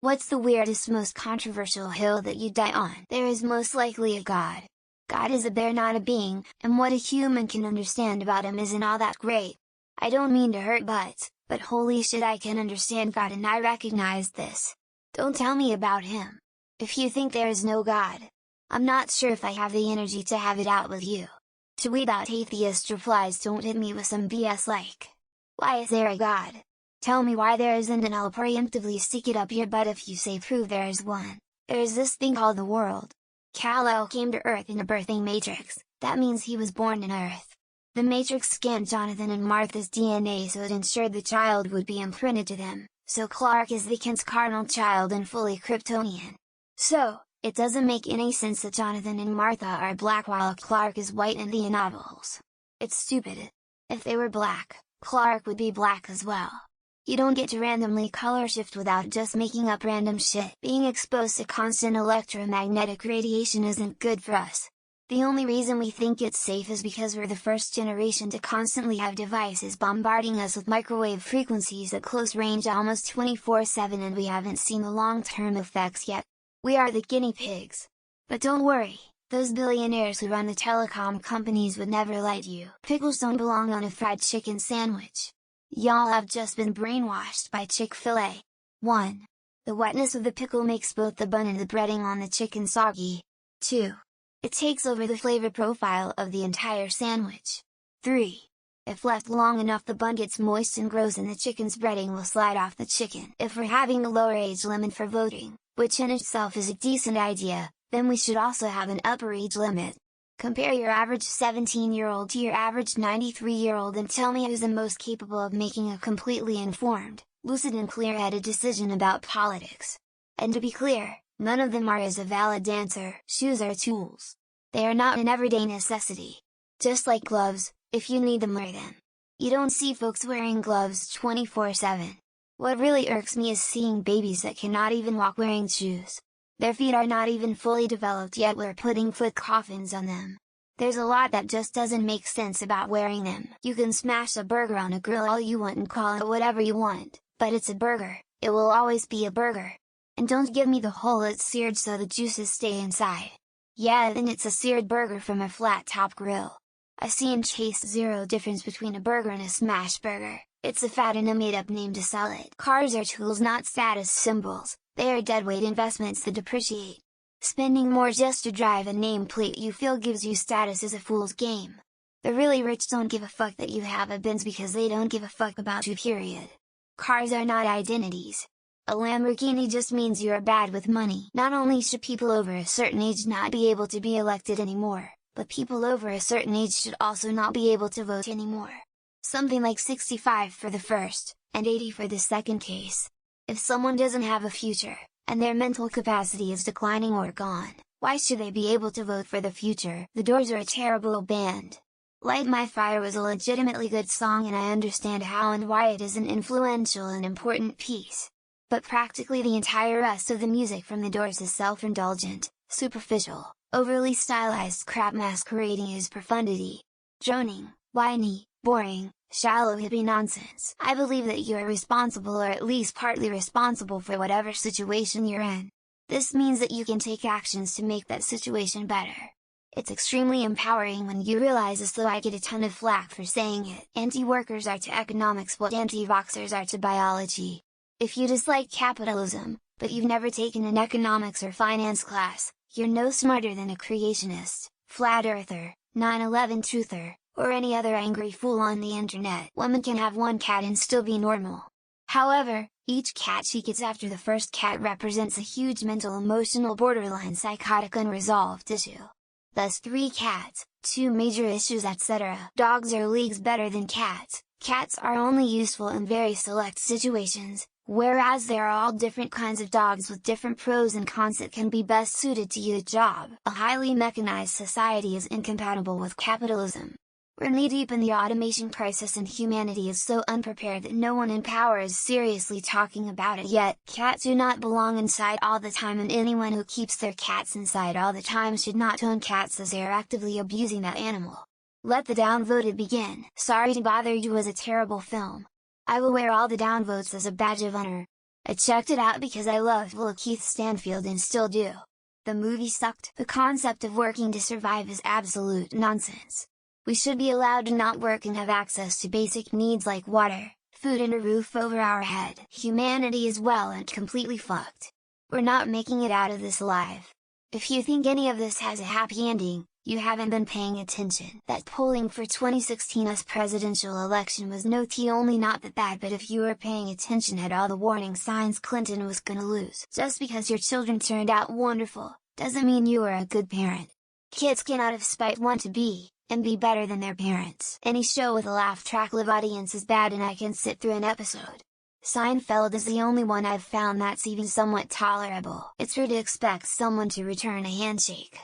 What's the weirdest, most controversial hill that you die on? There is most likely a God. God is a bear, not a being, and what a human can understand about him isn't all that great. I don't mean to hurt but holy shit, I can understand God and I recognize this. Don't tell me about him. If you think there is no God, I'm not sure if I have the energy to have it out with you. To weed out atheist replies, don't hit me with some BS like, why is there a God? Tell me why there isn't, and I'll preemptively stick it up your butt if you say prove there is one. There is this thing called the world. Kal-El came to Earth in a birthing matrix, that means he was born in Earth. The matrix scanned Jonathan and Martha's DNA so it ensured the child would be imprinted to them, so Clark is the Kent's cardinal child and fully Kryptonian. So, it doesn't make any sense that Jonathan and Martha are black while Clark is white in the novels. It's stupid. If they were black, Clark would be black as well. You don't get to randomly color shift without just making up random shit. Being exposed to constant electromagnetic radiation isn't good for us. The only reason we think it's safe is because we're the first generation to constantly have devices bombarding us with microwave frequencies at close range almost 24/7, and we haven't seen the long-term effects yet. We are the guinea pigs. But don't worry, those billionaires who run the telecom companies would never let you. Pickles don't belong on a fried chicken sandwich. Y'all have just been brainwashed by Chick-fil-A. 1. The wetness of the pickle makes both the bun and the breading on the chicken soggy. 2. It takes over the flavor profile of the entire sandwich. 3. If left long enough, the bun gets moist and gross and the chicken's breading will slide off the chicken. If we're having a lower age limit for voting, which in itself is a decent idea, then we should also have an upper age limit. Compare your average 17-year-old to your average 93-year-old and tell me who's the most capable of making a completely informed, lucid and clear-headed decision about politics. And to be clear, none of them are as a valid dancer. Shoes are tools. They are not an everyday necessity. Just like gloves, if you need them, wear them. You don't see folks wearing gloves 24/7. What really irks me is seeing babies that cannot even walk wearing shoes. Their feet are not even fully developed yet we're putting foot coffins on them. There's a lot that just doesn't make sense about wearing them. You can smash a burger on a grill all you want and call it whatever you want, but it's a burger, it will always be a burger. And don't give me the whole it's seared so the juices stay inside. Yeah, then it's a seared burger from a flat top grill. I see and taste zero difference between a burger and a smash burger. It's a fad and a made-up name to sell it. Cars are tools, not status symbols. They are deadweight investments that depreciate. Spending more just to drive a nameplate you feel gives you status is a fool's game. The really rich don't give a fuck that you have a Benz because they don't give a fuck about you, period. Cars are not identities. A Lamborghini just means you're bad with money. Not only should people over a certain age not be able to be elected anymore, but people over a certain age should also not be able to vote anymore. Something like 65 for the first, and 80 for the second case. If someone doesn't have a future, and their mental capacity is declining or gone, why should they be able to vote for the future? The Doors are a terrible band. Light My Fire was a legitimately good song and I understand how and why it is an influential and important piece. But practically the entire rest of the music from the Doors is self-indulgent, superficial, overly stylized crap masquerading as profundity. Droning, whiny, boring, shallow hippie nonsense. I believe that you are responsible or at least partly responsible for whatever situation you're in. This means that you can take actions to make that situation better. It's extremely empowering when you realize this, though I get a ton of flack for saying it. Anti-workers are to economics what anti-vaxxers are to biology. If you dislike capitalism, but you've never taken an economics or finance class, you're no smarter than a creationist, flat earther, 9/11 truther, or any other angry fool on the internet. Women can have one cat and still be normal. However, each cat she gets after the first cat represents a huge mental, emotional, borderline psychotic unresolved issue. Thus 3 cats, 2 major issues, etc. Dogs are leagues better than cats. Cats are only useful in very select situations, whereas there are all different kinds of dogs with different pros and cons that can be best suited to your job. A highly mechanized society is incompatible with capitalism. We're knee-deep in the automation crisis and humanity is so unprepared that no one in power is seriously talking about it yet. Cats do not belong inside all the time, and anyone who keeps their cats inside all the time should not own cats as they are actively abusing that animal. Let the downvoted begin. Sorry to Bother You was a terrible film. I will wear all the downvotes as a badge of honor. I checked it out because I loved Lakeith Stanfield and still do. The movie sucked. The concept of working to survive is absolute nonsense. We should be allowed to not work and have access to basic needs like water, food and a roof over our head. Humanity is well and completely fucked. We're not making it out of this alive. If you think any of this has a happy ending, you haven't been paying attention. That polling for 2016 US presidential election was only not that bad, but if you were paying attention had all the warning signs Clinton was gonna lose. Just because your children turned out wonderful, doesn't mean you are a good parent. Kids can out of spite want to be, and be better than their parents. Any show with a laugh track live audience is bad and I can sit through an episode. Seinfeld is the only one I've found that's even somewhat tolerable. It's rude to expect someone to return a handshake.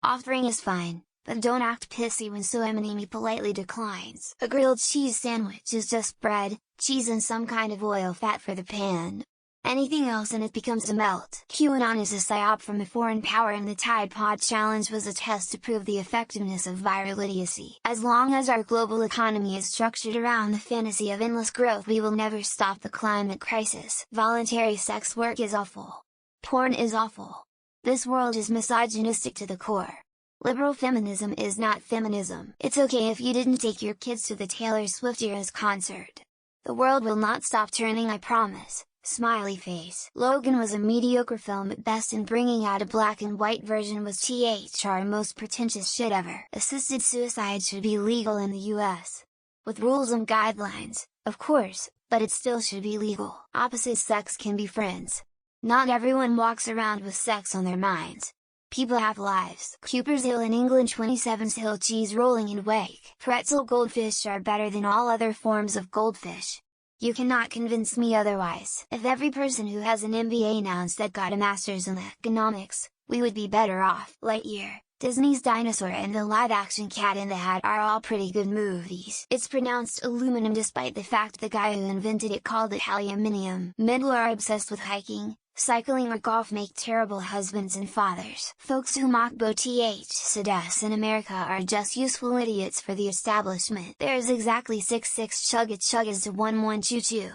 Offering is fine, but don't act pissy when so Amy politely declines. A grilled cheese sandwich is just bread, cheese and some kind of oil fat for the pan. Anything else and it becomes a melt. QAnon is a psyop from a foreign power and the Tide Pod Challenge was a test to prove the effectiveness of viral idiocy. As long as our global economy is structured around the fantasy of endless growth, we will never stop the climate crisis. Voluntary sex work is awful. Porn is awful. This world is misogynistic to the core. Liberal feminism is not feminism. It's okay if you didn't take your kids to the Taylor Swift Eras concert. The world will not stop turning, I promise. Smiley face. Logan was a mediocre film at best and bringing out a black and white version was THR most pretentious shit ever. Assisted suicide should be legal in the US. With rules and guidelines, of course, but it still should be legal. Opposite sex can be friends. Not everyone walks around with sex on their minds. People have lives. Cooper's Hill in England, 27's Hill cheese rolling in wake. Pretzel goldfish are better than all other forms of goldfish. You cannot convince me otherwise. If every person who has an MBA announced that got a master's in economics, we would be better off. Lightyear, Disney's Dinosaur and the live-action Cat in the Hat are all pretty good movies. It's pronounced aluminum despite the fact the guy who invented it called it aluminium. Men who are obsessed with hiking, cycling or golf make terrible husbands and fathers. Folks who mock BOTH in America are just useful idiots for the establishment. There's exactly 66 chugga-chuggas to 1122.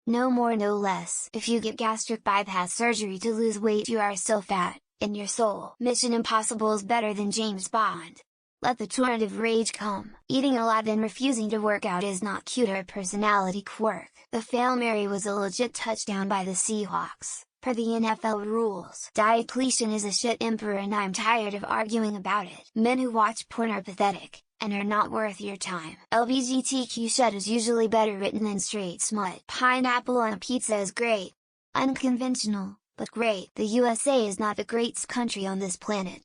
No more no less. If you get gastric bypass surgery to lose weight you are still fat, in your soul. Mission Impossible is better than James Bond. Let the torrent of rage come. Eating a lot and refusing to work out is not cute or a personality quirk. The Hail Mary was a legit touchdown by the Seahawks. Per the NFL rules. Diocletian is a shit emperor and I'm tired of arguing about it. Men who watch porn are pathetic, and are not worth your time. LGBTQ shit is usually better written than straight smut. Pineapple on a pizza is great. Unconventional, but great. The USA is not the greatest country on this planet.